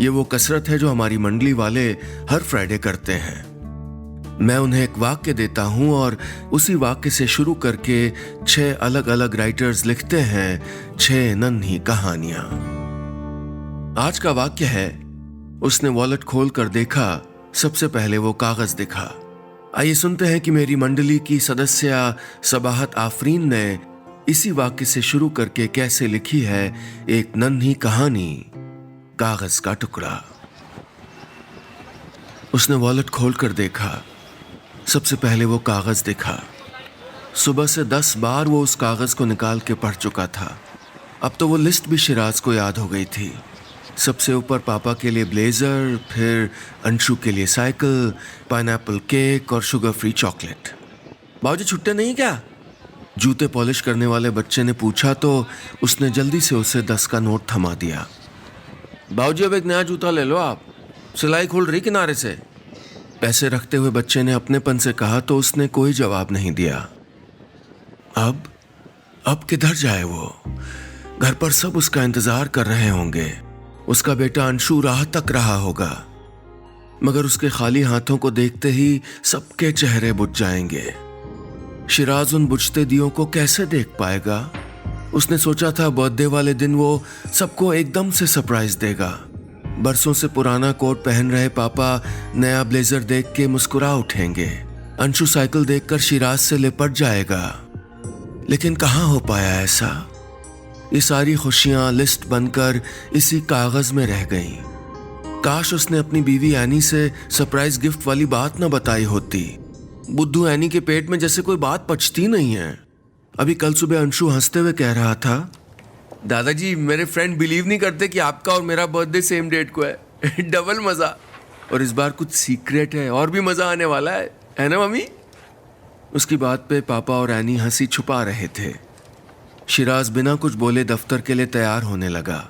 ये वो कसरत है जो हमारी मंडली वाले हर फ्राइडे करते हैं। मैं उन्हें एक वाक्य देता हूं और उसी वाक्य से शुरू करके 6 अलग अलग राइटर्स लिखते हैं 6 नन्ही कहानियां। आज का वाक्य है, उसने वॉलेट खोल कर देखा, सबसे पहले वो कागज दिखा। आइए सुनते हैं कि मेरी मंडली की सदस्य सबाहत आफरीन ने इसी वाक्य से शुरू करके कैसे लिखी है एक नन्ही कहानी, कागज का टुकड़ा। उसने वॉलेट खोल कर देखा, सबसे पहले वो कागज दिखा। सुबह से 10 बार वो उस कागज को निकाल के पढ़ चुका था। अब तो वो लिस्ट भी शिराज को याद हो गई थी। सबसे ऊपर पापा के लिए ब्लेजर, फिर अंशु के लिए साइकिल, पाइनएप्पल केक और शुगर फ्री चॉकलेट। बाबूजी छुट्टे नहीं क्या? जूते पॉलिश करने वाले बच्चे ने पूछा तो उसने जल्दी से उसे 10 का नोट थमा दिया। बाबूजी अब एक नया जूता ले लो, आप सिलाई खुल रही किनारे से। पैसे रखते हुए बच्चे ने अपनेपन से कहा तो उसने कोई जवाब नहीं दिया। अब किधर जाए वो? घर पर सब उसका इंतजार कर रहे होंगे। उसका बेटा अंशु राह तक रहा होगा, मगर उसके खाली हाथों को देखते ही सबके चेहरे बुझ जाएंगे। शिराज उन बुझते दियों को कैसे देख पाएगा? उसने सोचा था बर्थडे वाले दिन वो सबको एकदम से सरप्राइज देगा। बरसों से पुराना कोट पहन रहे पापा नया ब्लेजर देख के मुस्कुरा उठेंगे। अंशु साइकिल देखकर शिराज से लिपट जाएगा। लेकिन कहाँ हो पाया ऐसा? ये सारी खुशियां लिस्ट बनकर इसी कागज में रह गईं। काश उसने अपनी बीवी एनी से सरप्राइज गिफ्ट वाली बात न बताई होती। बुद्धू एनी के पेट में जैसे कोई बात पचती नहीं है। अभी कल सुबह अंशु हंसते हुए कह रहा था, दादाजी मेरे फ्रेंड बिलीव नहीं करते कि आपका और मेरा बर्थडे सेम डेट को है। डबल मजा। और इस बार कुछ सीक्रेट है और भी मजा आने वाला है ना मम्मी? उसकी बात पे पापा और एनी हंसी छुपा रहे थे। शिराज बिना कुछ बोले दफ्तर के लिए तैयार होने लगा।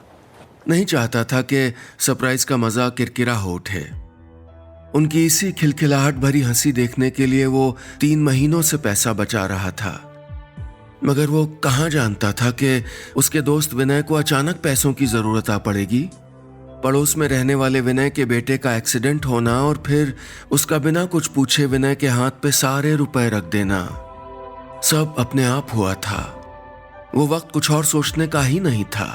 नहीं चाहता था कि सरप्राइज का मजा किरकिरा हो उठे। उनकी इसी खिलखिलाहट भरी हंसी देखने के लिए वो 3 महीनों से पैसा बचा रहा था। मगर वो कहाँ जानता था कि उसके दोस्त विनय को अचानक पैसों की जरूरत आ पड़ेगी। पड़ोस में रहने वाले विनय के बेटे का एक्सीडेंट होना और फिर उसका बिना कुछ पूछे विनय के हाथ पे सारे रुपए रख देना, सब अपने आप हुआ था। वो वक्त कुछ और सोचने का ही नहीं था।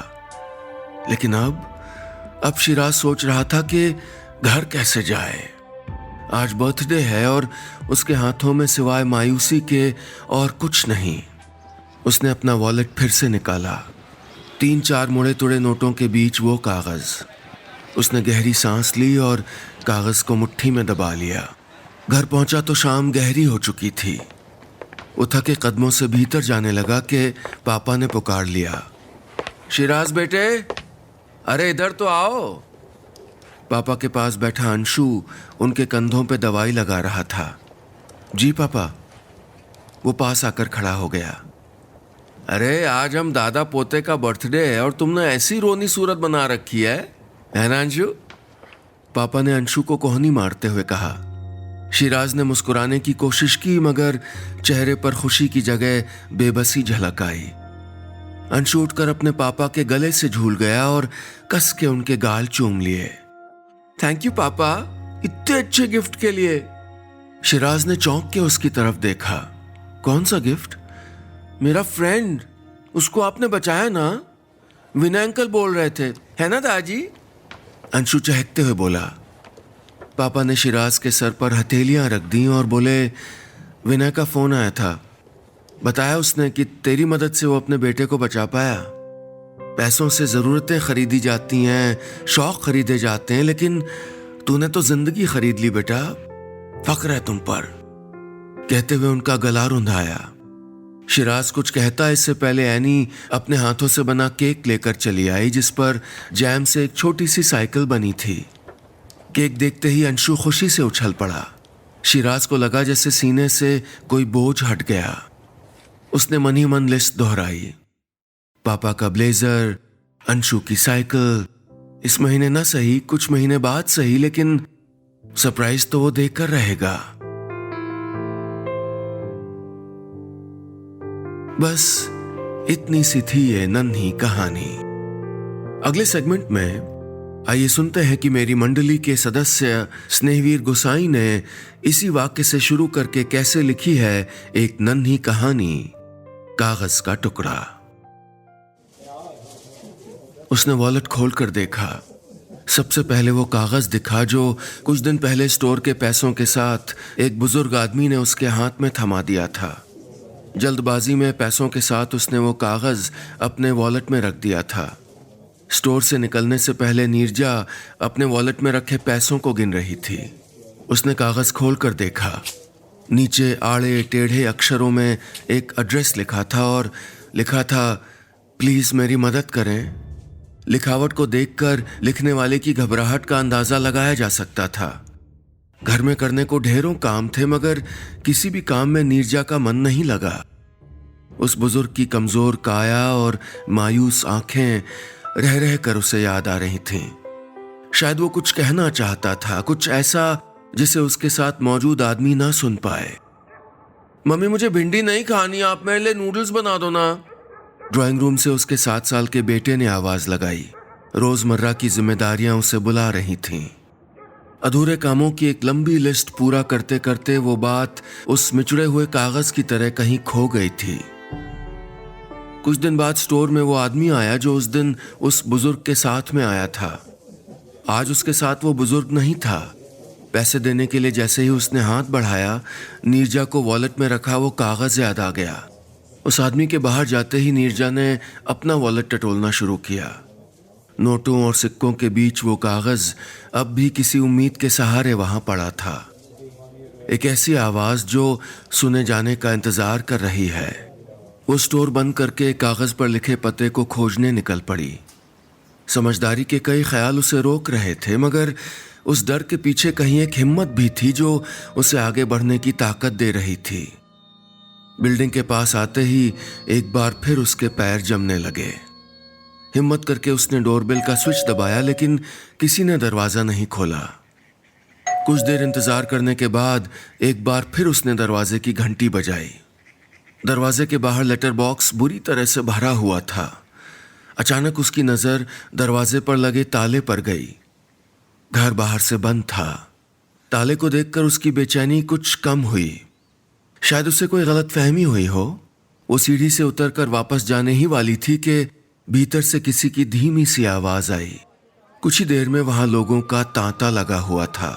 लेकिन अब शिराज सोच रहा था कि घर कैसे जाए। आज बर्थडे है और उसके हाथों में सिवाय मायूसी के और कुछ नहीं। उसने अपना वॉलेट फिर से निकाला। 3-4 मुड़े तुड़े नोटों के बीच वो कागज। उसने गहरी सांस ली और कागज को मुट्ठी में दबा लिया। घर पहुंचा तो शाम गहरी हो चुकी थी। वो थके कदमों से भीतर जाने लगा कि पापा ने पुकार लिया, शिराज बेटे, अरे इधर तो आओ। पापा के पास बैठा अंशु उनके कंधों पे दवाई लगा रहा था। जी पापा। वो पास आकर खड़ा हो गया। अरे आज हम दादा पोते का बर्थडे है और तुमने ऐसी रोनी सूरत बना रखी है ना अंशु? पापा ने अंशु को कोहनी मारते हुए कहा। शिराज ने मुस्कुराने की कोशिश की मगर चेहरे पर खुशी की जगह बेबसी झलक आई। अंशु उठकर अपने पापा के गले से झूल गया और कस के उनके गाल चूम लिए। थैंक यू पापा, इतने अच्छे गिफ्ट के लिए। शिराज ने चौंक के उसकी तरफ देखा। कौन सा गिफ्ट? मेरा फ्रेंड, उसको आपने बचाया ना? विनय अंकल बोल रहे थे, है ना दादाजी? अंशु चहकते हुए बोला। पापा ने शिराज के सर पर हथेलियां रख दी और बोले, विनय का फोन आया था। बताया उसने कि तेरी मदद से वो अपने बेटे को बचा पाया। पैसों से जरूरतें खरीदी जाती हैं, शौक खरीदे जाते हैं, लेकिन तूने तो जिंदगी खरीद ली बेटा। फक्र है तुम पर। कहते हुए उनका गला रुंधाया। शिराज कुछ कहता इससे पहले एनी अपने हाथों से बना केक लेकर चली आई, जिस पर जैम से एक छोटी सी साइकिल बनी थी। केक देखते ही अंशु खुशी से उछल पड़ा। शिराज को लगा जैसे सीने से कोई बोझ हट गया। उसने मन ही मन लिस्ट दोहराई। पापा का ब्लेजर, अंशु की साइकिल, इस महीने ना सही, कुछ महीने बाद सही, लेकिन सरप्राइज तो वो देकर रहेगा। बस इतनी सी थी ये नन्ही कहानी। अगले सेगमेंट में आइए सुनते हैं कि मेरी मंडली के सदस्य स्नेहवीर गोसाई ने इसी वाक्य से शुरू करके कैसे लिखी है एक नन्ही कहानी, कागज का टुकड़ा। उसने वॉलेट खोलकर देखा। सबसे पहले वो कागज दिखा जो कुछ दिन पहले स्टोर के पैसों के साथ एक बुजुर्ग आदमी ने उसके हाथ में थमा दिया था। जल्दबाजी में पैसों के साथ उसने वो कागज अपने वॉलेट में रख दिया था। स्टोर से निकलने से पहले नीरजा अपने वॉलेट में रखे पैसों को गिन रही थी। उसने कागज खोलकर देखा। नीचे आड़े टेढ़े अक्षरों में एक एड्रेस लिखा था और लिखा था, प्लीज मेरी मदद करें। लिखावट को देखकर लिखने वाले की घबराहट का अंदाजा लगाया जा सकता था। घर में करने को ढेरों काम थे, मगर किसी भी काम में नीरजा का मन नहीं लगा। उस बुजुर्ग की कमजोर काया और मायूस आंखें रह रह कर उसे याद आ रही थीं। शायद वो कुछ कहना चाहता था, कुछ ऐसा जिसे उसके साथ मौजूद आदमी ना सुन पाए। मम्मी मुझे भिंडी नहीं खानी, आप मेरे लिए नूडल्स बना दो ना। ड्राइंग रूम से उसके 7 साल के बेटे ने आवाज लगाई। रोजमर्रा की जिम्मेदारियां उसे बुला रही थीं। अधूरे कामों की एक लंबी लिस्ट पूरा करते करते वो बात उस मिचड़े हुए कागज की तरह कहीं खो गई थी। कुछ दिन बाद स्टोर में वो आदमी आया जो उस दिन उस बुजुर्ग के साथ में आया था। आज उसके साथ वो बुजुर्ग नहीं था। पैसे देने के लिए जैसे ही उसने हाथ बढ़ाया, नीरजा को वॉलेट में रखा वो कागज याद आ गया। उस आदमी के बाहर जाते ही नीरजा ने अपना वॉलेट टटोलना शुरू किया। नोटों और सिक्कों के बीच वो कागज अब भी किसी उम्मीद के सहारे वहां पड़ा था। एक ऐसी आवाज जो सुने जाने का इंतजार कर रही है। वो स्टोर बंद करके कागज पर लिखे पते को खोजने निकल पड़ी। समझदारी के कई ख्याल उसे रोक रहे थे, मगर उस डर के पीछे कहीं एक हिम्मत भी थी जो उसे आगे बढ़ने की ताकत दे रही थी। बिल्डिंग के पास आते ही एक बार फिर उसके पैर जमने लगे। हिम्मत करके उसने डोरबेल का स्विच दबाया, लेकिन किसी ने दरवाजा नहीं खोला। कुछ देर इंतजार करने के बाद एक बार फिर उसने दरवाजे की घंटी बजाई। दरवाजे के बाहर लेटर बॉक्स बुरी तरह से भरा हुआ था। अचानक उसकी नजर दरवाजे पर लगे ताले पर गई। घर बाहर से बंद था। ताले को देखकर उसकी बेचैनी कुछ कम हुई। शायद उसे कोई गलतफहमी हुई हो। वो सीढ़ी से उतरकर वापस जाने ही वाली थी कि भीतर से किसी की धीमी सी आवाज आई। कुछ ही देर में वहां लोगों का तांता लगा हुआ था।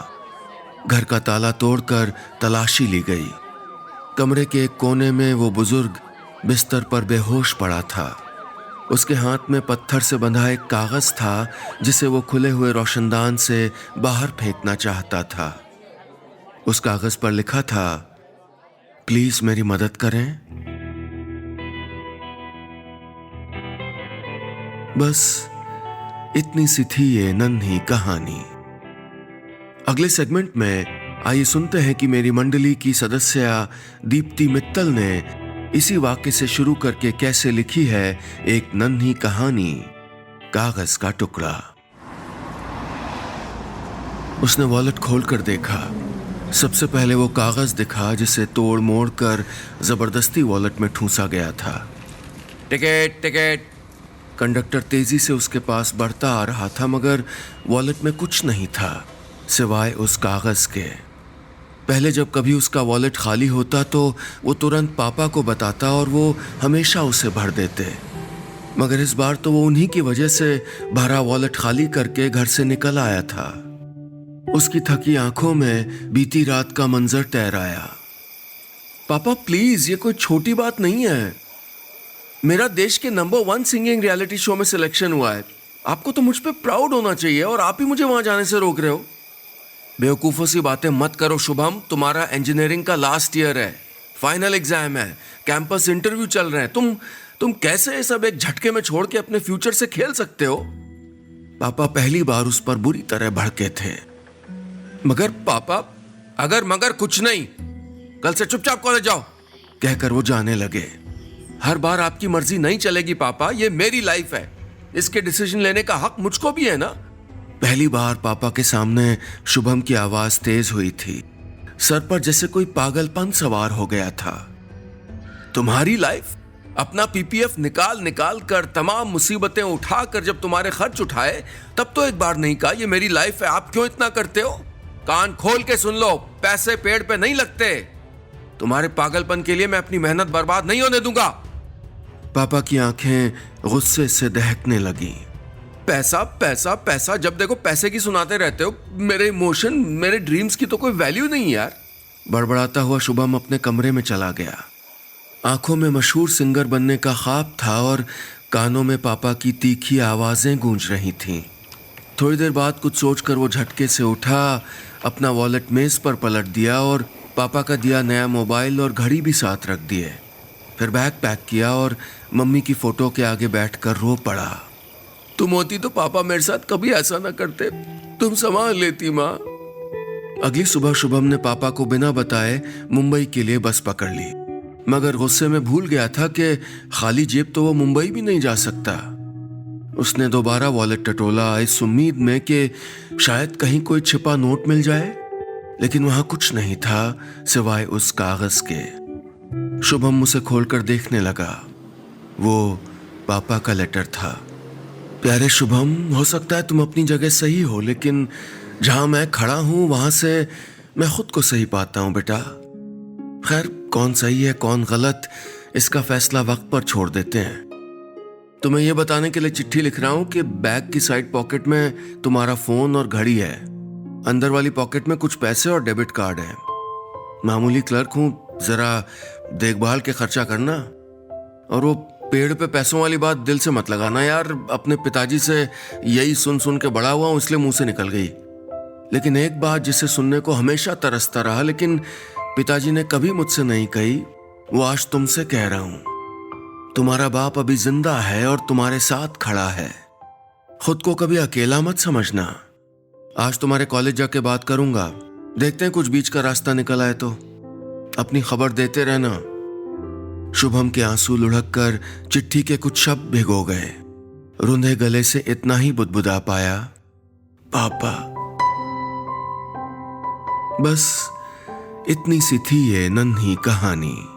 घर का ताला तोड़कर तलाशी ली गई। कमरे के एक कोने में वो बुजुर्ग बिस्तर पर बेहोश पड़ा था। उसके हाथ में पत्थर से बंधा एक कागज था जिसे वो खुले हुए रोशनदान से बाहर फेंकना चाहता था। उस कागज पर लिखा था, प्लीज मेरी मदद करें। बस इतनी सी थी ये नन्ही कहानी। अगले सेगमेंट में आइए सुनते हैं कि मेरी मंडली की सदस्य दीप्ति मित्तल ने इसी वाक्य से शुरू करके कैसे लिखी है एक नन्ही कहानी, कागज का टुकड़ा। उसने वॉलेट खोलकर देखा। सबसे पहले वो कागज दिखा जिसे तोड़ मोड़ कर जबरदस्ती वॉलेट में ठूंसा गया था। Ticket ticket. कंडक्टर तेजी से उसके पास बढ़ता आ रहा था, मगर वॉलेट में कुछ नहीं था सिवाय उस कागज के। पहले जब कभी उसका वॉलेट खाली होता तो वो तुरंत पापा को बताता और वो हमेशा उसे भर देते, मगर इस बार तो वो उन्हीं की वजह से भरा वॉलेट खाली करके घर से निकल आया था। उसकी थकी आंखों में बीती रात का मंजर तैर आया। पापा प्लीज, ये कोई छोटी बात नहीं है। मेरा देश के नंबर 1 सिंगिंग रियलिटी शो में सिलेक्शन हुआ है। आपको तो मुझ पे प्राउड होना चाहिए और आप ही मुझे वहां जाने से रोक रहे हो। बेवकूफों सी बातें मत करो शुभम। तुम्हारा इंजीनियरिंग का लास्ट ईयर है, फाइनल एग्जाम है, कैंपस इंटरव्यू चल रहे हैं। तुम कैसे ये सब एक झटके में छोड़ के अपने फ्यूचर से खेल सकते हो? पापा पहली बार उस पर बुरी तरह भड़के थे। मगर पापा, अगर मगर कुछ नहीं, कल से चुपचाप कॉलेज जाओ, कहकर वो जाने लगे। हर बार आपकी मर्जी नहीं चलेगी पापा, ये मेरी लाइफ है, इसके डिसीजन लेने का हक मुझको भी है ना। पहली बार पापा के सामने शुभम की आवाज तेज हुई थी। सर पर जैसे कोई पागलपन सवार हो गया था। तुम्हारी लाइफ? अपना पीपीएफ निकाल निकाल कर तमाम मुसीबतें उठा कर जब तुम्हारे खर्च उठाए, तब तो एक बार नहीं कहा ये मेरी लाइफ है, आप क्यों इतना करते हो? कान खोल के सुन लो, पैसे पेड़ पे नहीं लगते। तुम्हारे पागलपन के लिए मैं अपनी मेहनत बर्बाद नहीं होने दूंगा। पापा की आंखें गुस्से से दहकने लगी। पैसा पैसा पैसा, जब देखो पैसे की सुनाते रहते हो। मेरे इमोशन, मेरे ड्रीम्स की तो कोई वैल्यू नहीं यार। बड़बड़ाता हुआ शुभम अपने कमरे में चला गया। आंखों में मशहूर सिंगर बनने का ख्वाब था और कानों में पापा की तीखी आवाजें गूंज रही थीं। थोड़ी देर बाद कुछ सोचकर वो झटके से उठा, अपना वॉलेट मेज पर पलट दिया और पापा का दिया नया मोबाइल और घड़ी भी साथ रख दिए। फिर बैग पैक किया और मम्मी की फोटो के आगे बैठकर रो पड़ा। तुम होती तो पापा मेरे साथ कभी ऐसा ना करते, तुम संभाल लेती माँ। अगली सुबह शुभम ने पापा को बिना बताए मुंबई के लिए बस पकड़ ली, मगर गुस्से में भूल गया था कि खाली जेब तो वो मुंबई भी नहीं जा सकता। उसने दोबारा वॉलेट टटोला, इस उम्मीद में कि शायद कहीं कोई छिपा नोट मिल जाए, लेकिन वहां कुछ नहीं था सिवाय उस कागज के। शुभम उसे खोलकर देखने लगा। वो पापा का लेटर था। प्यारे शुभम, हो सकता है तुम अपनी जगह सही हो, लेकिन जहां मैं खड़ा हूं वहां से मैं खुद को सही पाता हूं बेटा। खैर, कौन सही है कौन गलत, इसका फैसला वक्त पर छोड़ देते हैं। तुम्हें यह बताने के लिए चिट्ठी लिख रहा हूं कि बैग की साइड पॉकेट में तुम्हारा फोन और घड़ी है, अंदर वाली पॉकेट में कुछ पैसे और डेबिट कार्ड है। मामूली क्लर्क हूं, जरा देखभाल के खर्चा करना। और वो पेड़ पे पैसों वाली बात दिल से मत लगाना यार, अपने पिताजी से यही सुन सुन के बड़ा हुआ हूं, इसलिए मुंह से निकल गई। लेकिन एक बात जिसे सुनने को हमेशा तरसता रहा, लेकिन पिताजी ने कभी मुझसे नहीं कही, वो आज तुमसे कह रहा हूं। तुम्हारा बाप अभी जिंदा है और तुम्हारे साथ खड़ा है। खुद को कभी अकेला मत समझना। आज तुम्हारे कॉलेज जाके बात करूंगा, देखते हैं कुछ बीच का रास्ता निकल आए तो। अपनी खबर देते रहना। शुभम के आंसू लुढ़क कर चिट्ठी के कुछ शब्द भिगो गए। रुंधे गले से इतना ही बुदबुदा पाया, पापा। बस इतनी सी थी ये नन्ही कहानी।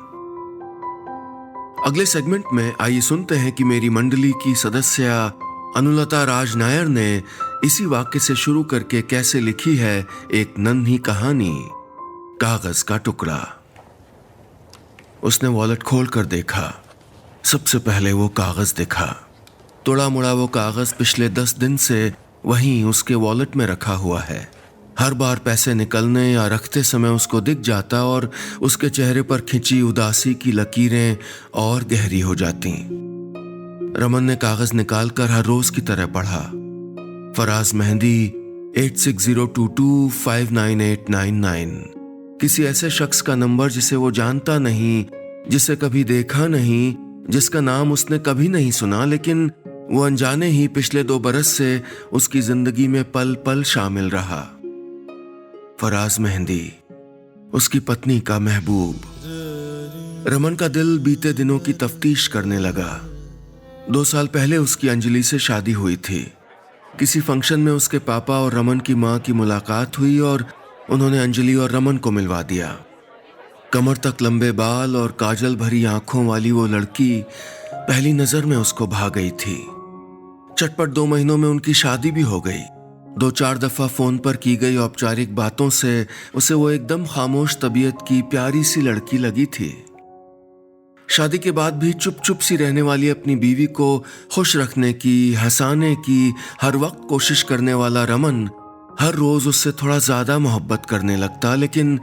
अगले सेगमेंट में आइए सुनते हैं कि मेरी मंडली की सदस्य अनुलता राज नायर ने इसी वाक्य से शुरू करके कैसे लिखी है एक नन्ही कहानी, कागज का टुकड़ा। उसने वॉलेट खोल कर देखा। सबसे पहले वो कागज दिखा। तोड़ा मुड़ा वो कागज पिछले 10 दिन से वहीं उसके वॉलेट में रखा हुआ है। हर बार पैसे निकलने या रखते समय उसको दिख जाता और उसके चेहरे पर खिंची उदासी की लकीरें और गहरी हो जाती। रमन ने कागज निकालकर हर रोज की तरह पढ़ा। फराज मेहंदी 8602259899। किसी ऐसे शख्स का नंबर जिसे वो जानता नहीं, जिसे कभी देखा नहीं, जिसका नाम उसने कभी नहीं सुना, लेकिन वो अनजाने ही पिछले 2 बरस से उसकी जिंदगी में पल पल शामिल रहा। फराज मेहंदी, उसकी पत्नी का महबूब। रमन का दिल बीते दिनों की तफ्तीश करने लगा। 2 साल पहले उसकी अंजलि से शादी हुई थी। किसी फंक्शन में उसके पापा और रमन की मां की मुलाकात हुई और उन्होंने अंजलि और रमन को मिलवा दिया। कमर तक लंबे बाल और काजल भरी आंखों वाली वो लड़की पहली नजर में उसको भा गई थी। चटपट 2 महीनों में उनकी शादी भी हो गई। 2-4 दफा फोन पर की गई औपचारिक बातों से उसे वो एकदम खामोश तबीयत की प्यारी सी लड़की लगी थी। शादी के बाद भी चुप चुप सी रहने वाली अपनी बीवी को खुश रखने की, हंसाने की हर वक्त कोशिश करने वाला रमन हर रोज उससे थोड़ा ज्यादा मोहब्बत करने लगता, लेकिन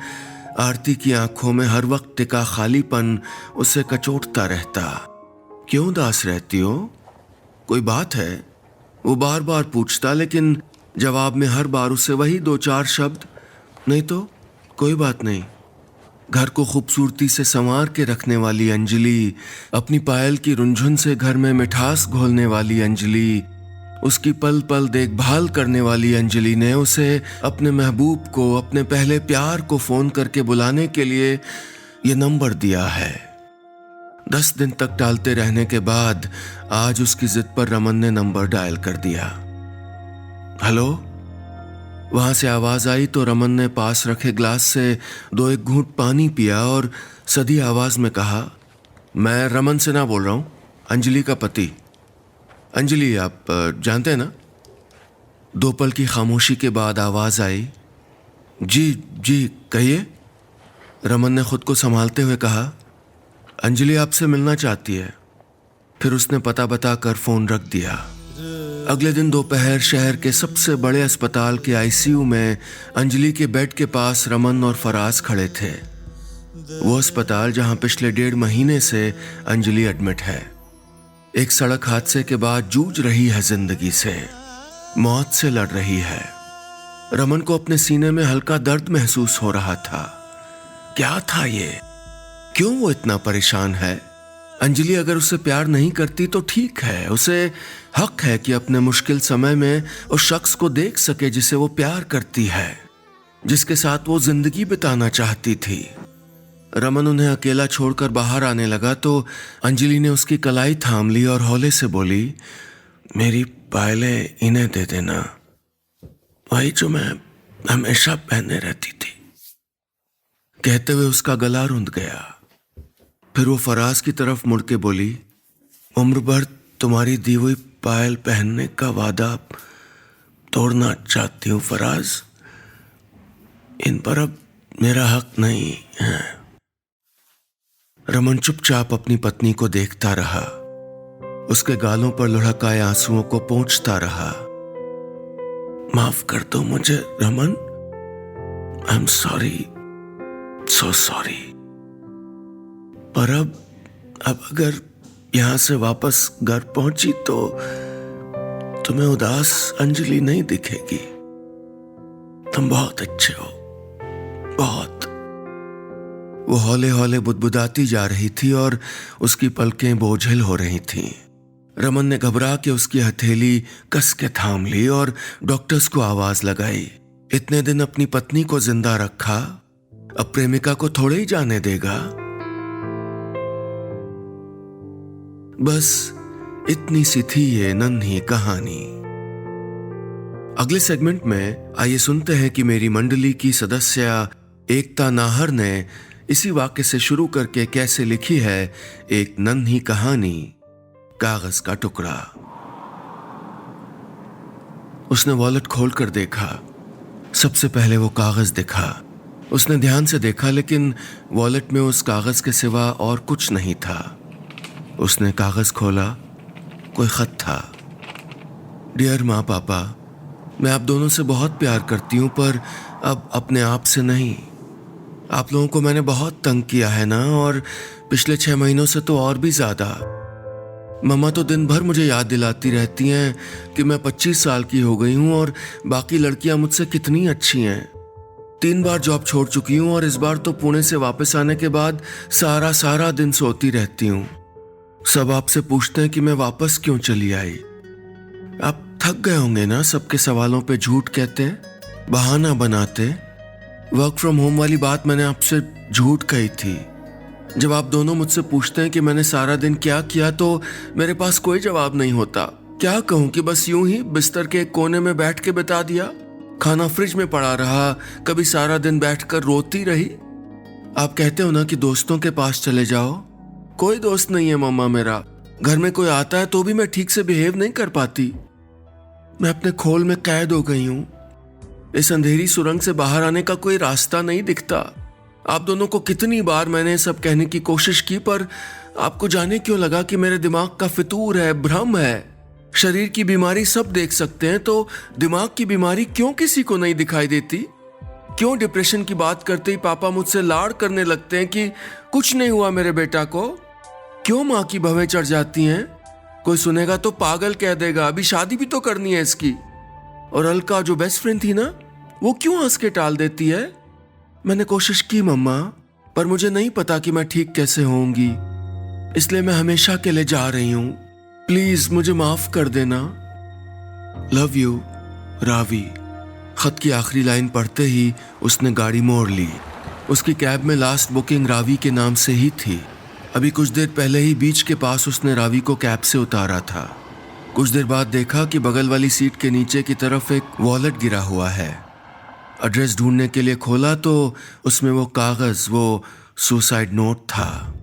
आरती की आंखों में हर वक्त टिका खालीपन उसे कचोटता रहता। क्यों उदास रहती हो? कोई बात है? वो बार बार पूछता, लेकिन जवाब में हर बार उसे वही 2-4 शब्द, नहीं तो कोई बात नहीं। घर को खूबसूरती से संवार के रखने वाली अंजलि, अपनी पायल की रुंझुन से घर में मिठास घोलने वाली अंजलि, उसकी पल पल देखभाल करने वाली अंजलि ने उसे अपने महबूब को, अपने पहले प्यार को फोन करके बुलाने के लिए ये नंबर दिया है। 10 दिन तक टालते रहने के बाद आज उसकी जिद पर रमन ने नंबर डायल कर दिया। हेलो? वहां से आवाज आई तो रमन ने पास रखे ग्लास से 2-1 घूंट पानी पिया और सधी आवाज में कहा, मैं रमन सिन्हा बोल रहा हूँ, अंजलि का पति। अंजलि आप जानते हैं ना? 2 पल की खामोशी के बाद आवाज आई, जी जी कहिए। रमन ने खुद को संभालते हुए कहा, अंजलि आपसे मिलना चाहती है। फिर उसने पता बताकर फोन रख दिया। अगले दिन दोपहर शहर के सबसे बड़े अस्पताल के आईसीयू में अंजलि के बेड के पास रमन और फराज खड़े थे। वो अस्पताल जहां पिछले 1.5 महीने से अंजलि एडमिट है। एक सड़क हादसे के बाद जूझ रही है जिंदगी से, मौत से लड़ रही है। रमन को अपने सीने में हल्का दर्द महसूस हो रहा था। क्या था ये? क्यों वो इतना परेशान है? अंजलि अगर उसे प्यार नहीं करती तो ठीक है, उसे हक है कि अपने मुश्किल समय में उस शख्स को देख सके जिसे वो प्यार करती है, जिसके साथ वो जिंदगी बिताना चाहती थी। रमन उन्हें अकेला छोड़कर बाहर आने लगा तो अंजलि ने उसकी कलाई थाम ली और हौले से बोली, मेरी पायलें इन्हें दे देना, वही जो मैं हमेशा पहने रहती थी। कहते हुए उसका गला रुंध गया। फिर वो फराज की तरफ मुड़ के बोली, उम्र भर तुम्हारी दी हुई पायल पहनने का वादा तोड़ना चाहती हूँ फराज, इन पर अब मेरा हक नहीं है। रमन चुपचाप अपनी पत्नी को देखता रहा, उसके गालों पर लुढ़क आए आंसुओं को पोंछता रहा। माफ कर दो मुझे Raman, I am sorry, so sorry. पर अब अगर यहां से वापस घर पहुंची तो तुम्हें उदास अंजलि नहीं दिखेगी। तुम बहुत अच्छे हो, बहुत। वो हौले हौले बुदबुदाती जा रही थी और उसकी पलकें बोझिल हो रही थीं। रमन ने घबरा के उसकी हथेली कस के थाम ली और डॉक्टर्स को आवाज लगाई। इतने दिन अपनी पत्नी को जिंदा रखा, अब प्रेमिका को थोड़े ही जाने देगा। बस इतनी सी थी ये नन्ही कहानी। अगले सेगमेंट में आइए सुनते हैं कि मेरी मंडली की सदस्य एकता नाहर ने इसी वाक्य से शुरू करके कैसे लिखी है एक नन्ही कहानी, कागज का टुकड़ा। उसने वॉलेट खोलकर देखा। सबसे पहले वो कागज दिखा। उसने ध्यान से देखा, लेकिन वॉलेट में उस कागज के सिवा और कुछ नहीं था। उसने कागज खोला, कोई खत था। डियर माँ पापा, मैं आप दोनों से बहुत प्यार करती हूँ, पर अब अपने आप से नहीं। आप लोगों को मैंने बहुत तंग किया है ना, और पिछले 6 महीनों से तो और भी ज्यादा। मम्मा तो दिन भर मुझे याद दिलाती रहती हैं कि मैं 25 साल की हो गई हूँ और बाकी लड़कियां मुझसे कितनी अच्छी हैं। 3 बार जॉब छोड़ चुकी हूँ और इस बार तो पुणे से वापस आने के बाद सारा दिन सोती रहती हूँ। सब आपसे पूछते हैं कि मैं वापस क्यों चली आई। आप थक गए होंगे ना सबके सवालों पे झूठ कहते, बहाना बनाते। वर्क फ्रॉम होम वाली बात मैंने आपसे झूठ कही थी। जब आप दोनों मुझसे पूछते हैं कि मैंने सारा दिन क्या किया, तो मेरे पास कोई जवाब नहीं होता। क्या कहूं कि बस यूं ही बिस्तर के एक कोने में बैठ के बिता दिया, खाना फ्रिज में पड़ा रहा, कभी सारा दिन बैठकर रोती रही। आप कहते हो ना कि दोस्तों के पास चले जाओ। कोई दोस्त नहीं है मम्मा मेरा। घर में कोई आता है तो भी मैं ठीक से बिहेव नहीं कर पाती। मैं अपने खोल में कैद हो गई हूं। इस अंधेरी सुरंग से बाहर आने का कोई रास्ता नहीं दिखता। आप दोनों को कितनी बार मैंने सब कहने की कोशिश की, पर आपको जाने क्यों लगा कि मेरे दिमाग का फितूर है, भ्रम है। शरीर की बीमारी सब देख सकते हैं, तो दिमाग की बीमारी क्यों किसी को नहीं दिखाई देती? क्यों डिप्रेशन की बात करते ही पापा मुझसे लाड़ करने लगते हैं कि कुछ नहीं हुआ मेरे बेटा को? क्यों माँ की भवें चढ़ जाती हैं? कोई सुनेगा तो पागल कह देगा, अभी शादी भी तो करनी है इसकी। और अलका जो बेस्ट फ्रेंड थी ना, वो क्यों हंस के टाल देती है? मैंने कोशिश की मम्मा, पर मुझे नहीं पता कि मैं ठीक कैसे होऊंगी, इसलिए मैं हमेशा के लिए जा रही हूं। प्लीज मुझे माफ कर देना। Love you Ravi. खत की आखिरी लाइन पढ़ते ही उसने गाड़ी मोड़ ली। उसकी कैब में लास्ट बुकिंग रावी के नाम से ही थी। अभी कुछ देर पहले ही बीच के पास उसने रावी को कैब से उतारा था। कुछ देर बाद देखा कि बगल वाली सीट के नीचे की तरफ एक वॉलेट गिरा हुआ है। एड्रेस ढूंढने के लिए खोला तो उसमें वो कागज, वो सुसाइड नोट था।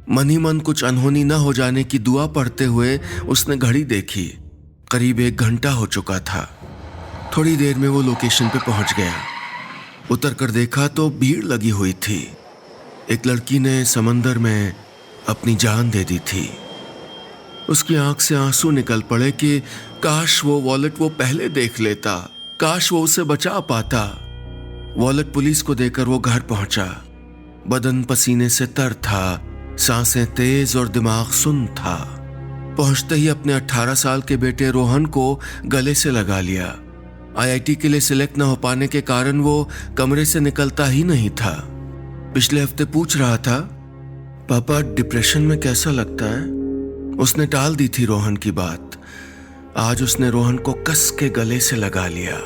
मन ही मन कुछ अनहोनी न हो जाने की दुआ पढ़ते हुए उसने घड़ी देखी। करीब 1 घंटा हो चुका था। थोड़ी देर में वो लोकेशन पे पहुंच गया। उतर कर देखा तो भीड़ लगी हुई थी। एक लड़की ने समंदर में अपनी जान दे दी थी। उसकी आंख से आंसू निकल पड़े कि काश वो वॉलेट वो पहले देख लेता, काश वो उसे बचा पाता। वॉलेट पुलिस को देकर वो घर पहुंचा। बदन पसीने से तर था, सांसें तेज और दिमाग सुन्न था। पहुंचते ही अपने 18 साल के बेटे रोहन को गले से लगा लिया। आईआईटी के लिए सिलेक्ट न हो पाने के कारण वो कमरे से निकलता ही नहीं था। पिछले हफ्ते पूछ रहा था, पापा डिप्रेशन में कैसा लगता है? उसने टाल दी थी रोहन की बात। आज उसने रोहन को कस के गले से लगा लिया।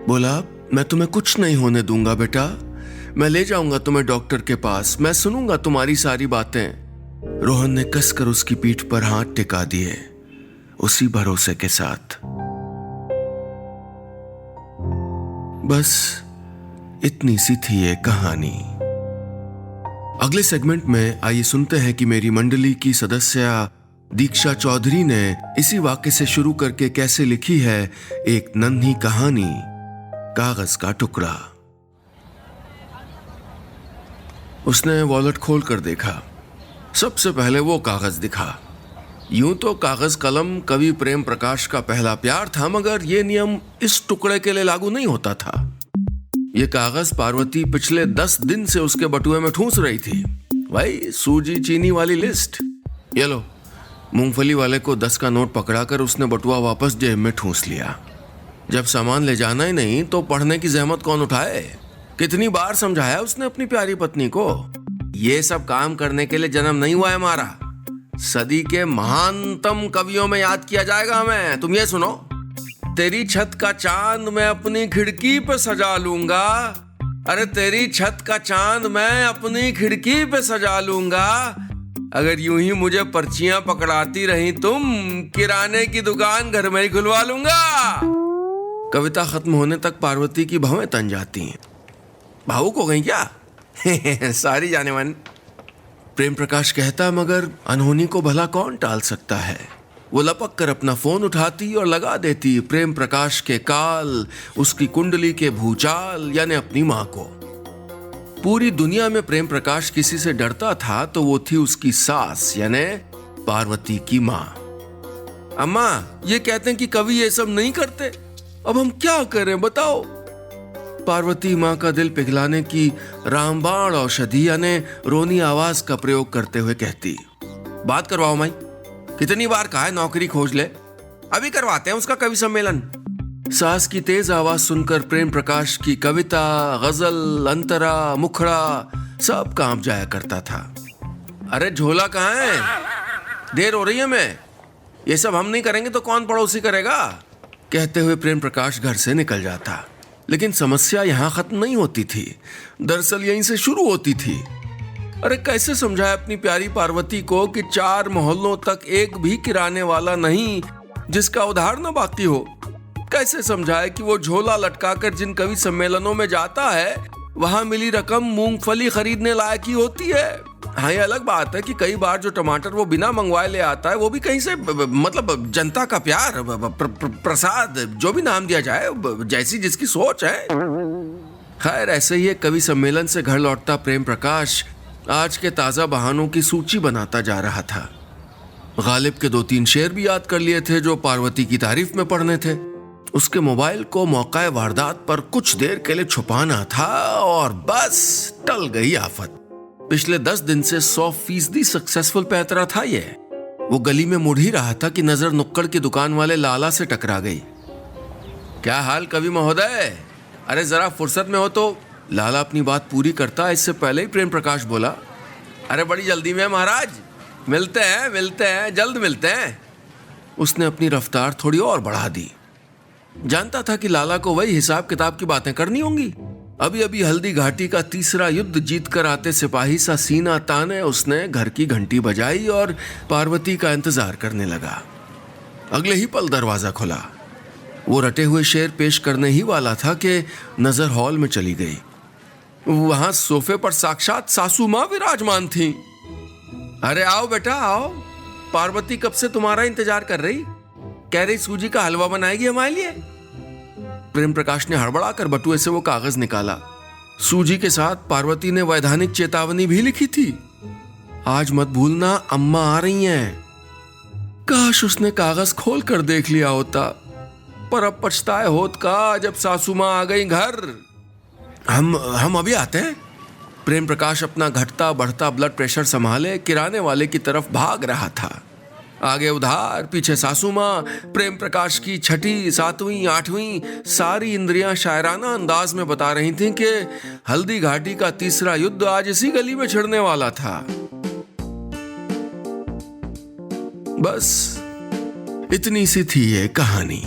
बोला, मैं तुम्हें कुछ नहीं होने दूंगा बेटा, मैं ले जाऊंगा तुम्हें डॉक्टर के पास, मैं सुनूंगा तुम्हारी सारी बातें। रोहन ने कसकर उसकी पीठ पर हाथ टिका दिए, उसी भरोसे के साथ। बस इतनी सी थी ये कहानी। अगले सेगमेंट में आइए सुनते हैं कि मेरी मंडली की सदस्य दीक्षा चौधरी ने इसी वाक्य से शुरू करके कैसे लिखी है एक नन्ही कहानी, कागज का टुकड़ा। उसने वॉलेट खोल कर देखा। सबसे पहले वो कागज दिखा। यूं तो कागज कलम कवि प्रेम प्रकाश का पहला प्यार था, मगर यह नियम इस टुकड़े के लिए लागू नहीं होता था। यह कागज पार्वती पिछले 10 दिन से उसके बटुए में ठूंस रही थी। भाई सूजी चीनी वाली लिस्ट। ये लो। मूंगफली वाले को 10 का नोट पकड़ाकर उसने बटुआ वापस जेब में ठूंस लिया। जब सामान ले जाना ही नहीं तो पढ़ने की जहमत कौन उठाए? कितनी बार समझाया उसने अपनी प्यारी पत्नी को, ये सब काम करने के लिए जन्म नहीं हुआ है हमारा। सदी के महानतम कवियों में याद किया जाएगा हमें। तुम ये सुनो, तेरी छत का चांद मैं अपनी खिड़की पे सजा लूंगा। अरे तेरी छत का चांद मैं अपनी खिड़की पे सजा लूंगा। अगर यूं ही मुझे पर्चियां पकड़ाती रही तुम, किराने की दुकान घर में ही खुलवा लूंगा। कविता खत्म होने तक पार्वती की भवें तन जाती हैं। भावुक हो गई क्या? सारी जाने मन। प्रेम प्रकाश कहता, मगर अनहोनी को भला कौन टाल सकता है। वो लपक कर अपना फोन उठाती और लगा देती प्रेम प्रकाश के काल, उसकी कुंडली के भूचाल, यानी अपनी मां को। पूरी दुनिया में प्रेम प्रकाश किसी से डरता था तो वो थी उसकी सास, यानी पार्वती की मां। अम्मा, ये कहते हैं कि कवि ये सब नहीं करते, अब हम क्या करें बताओ? पार्वती मां का दिल पिघलाने की रामबाण औषधि यानी रोनी आवाज का प्रयोग करते हुए कहती, बात करवाओ माई, कितनी बार कहा है नौकरी खोज ले, अभी करवाते हैं उसका कवि सम्मेलन। सास की तेज आवाज सुनकर प्रेम प्रकाश की कविता, गजल, अंतरा, मुखड़ा सब कांप जाया करता था। अरे झोला कहाँ है? देर हो रही है, मैं ये सब हम नहीं करेंगे तो कौन पड़ोसी करेगा? कहते हुए प्रेम प्रकाश घर से निकल जाता। लेकिन समस्या यहाँ खत्म नहीं होती थी, दरअसल यहीं से शुरू होती थी। अरे कैसे समझाए अपनी प्यारी पार्वती को कि 4 मोहल्लों तक एक भी किराने वाला नहीं जिसका उधार न बाकी हो। कैसे समझाए कि वो झोला लटकाकर जिन कवि सम्मेलनों में जाता है वहां मिली रकम मूंगफली खरीदने लायक ही होती है। हाँ, ये अलग बात है कि कई बार जो टमाटर वो बिना मंगवाए ले आता है वो भी कहीं से, मतलब जनता का प्यार, प्रसाद, जो भी नाम दिया जाए, जैसी जिसकी सोच है। खैर, ऐसे ही एक कवि सम्मेलन से घर लौटता प्रेम प्रकाश आज के ताजा बहानों की सूची बनाता जा रहा था। गालिब के 2-3 शेर भी याद कर लिए थे जो पार्वती की तारीफ में पढ़ने थे। उसके मोबाइल को मौका वारदात पर कुछ देर के लिए छुपाना था और बस टल गई आफत। पिछले 10 दिन से 100% सक्सेसफुल पैतरा था ये। वो गली में मुड़ ही रहा था कि नजर नुक्कड़ की दुकान वाले लाला से टकरा गई। क्या हाल कवि महोदय? अरे जरा फुर्सत में हो तो। लाला अपनी बात पूरी करता इससे पहले ही प्रेम प्रकाश बोला, अरे बड़ी जल्दी में महाराज, मिलते हैं, जल्द मिलते हैं। उसने अपनी रफ्तार थोड़ी और बढ़ा दी। जानता था कि लाला को वही हिसाब किताब की बातें करनी होंगी। अभी अभी हल्दी घाटी का 3रा युद्ध जीत कर आते सिपाही सा सीना ताने उसने घर की घंटी बजाई और पार्वती का इंतजार करने लगा। अगले ही पल दरवाजा खुला। वो रटे हुए शेर पेश करने ही वाला था कि नजर हॉल में चली गई। वहां सोफे पर साक्षात सासू मां विराजमान थी। अरे आओ बेटा आओ, पार्वती कब से तुम्हारा इंतजार कर रही, कह रही सूजी का हलवा बनाएगी हमारे लिए। प्रेम प्रकाश ने हड़बड़ाकर बटुए से वो कागज निकाला। सूजी के साथ पार्वती ने वैधानिक चेतावनी भी लिखी थी, आज मत भूलना अम्मा आ रही हैं। काश उसने कागज खोल कर देख लिया होता, पर अब पछताए होत का जब सासू मां आ गई घर। हम अभी आते हैं। प्रेम प्रकाश अपना घटता बढ़ता ब्लड प्रेशर संभाले किराने वाले की तरफ भाग रहा था। आगे उधार, पीछे सासू मां। प्रेम प्रकाश की छठी, सातवीं, आठवीं सारी इंद्रियां शायराना अंदाज में बता रही थीं कि हल्दी घाटी का तीसरा युद्ध आज इसी गली में छिड़ने वाला था। बस इतनी सी थी ये कहानी।